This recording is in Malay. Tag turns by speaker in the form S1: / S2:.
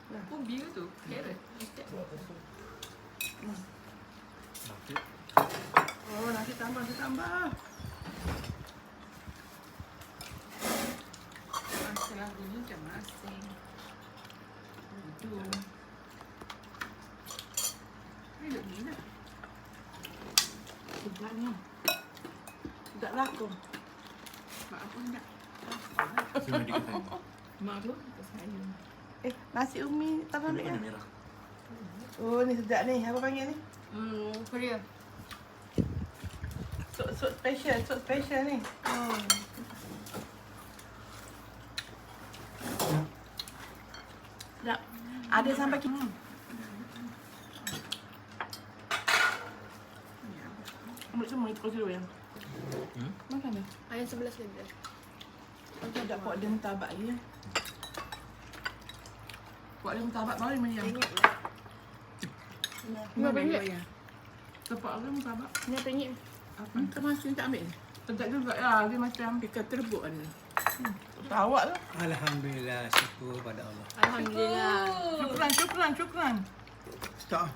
S1: Ubi ke tu? Carrot.
S2: Oh, nasi tambah, nasi tambah.
S1: Masa lagunya macam masing. Itu. Ini duduk ni dah.
S2: Sedapnya. Sedap lah aku.
S1: Mak aku nak.
S3: Cuma dikatakan.
S1: Mak aku ke saya.
S2: Nasi umi tambah
S3: Ini
S2: ambil
S3: warna
S2: kan?
S3: merah.
S2: Oh, ni sedap ni. Apa panggil ni?
S1: Korea.
S2: Sop special ni. Sedap. Ada sampai kita. Ambil semua itu dulu yang. Makan dah.
S4: Ayam 11 lagi dah.
S2: Aku ada buat dia mutabak lagi ya. Buat dia mutabak baru dia macam.
S4: Ringgit lah. Berapa ringgit?
S2: Tepak dia mutabak.
S4: Ni apa ringgit?
S2: Apa? Kau masih tak ambil? Sedap juga ya. Dia macam ikan terbuk ada. Awak tu.
S5: Alhamdulillah, syukur pada Allah.
S4: Alhamdulillah.
S2: Syukran.
S5: Stop.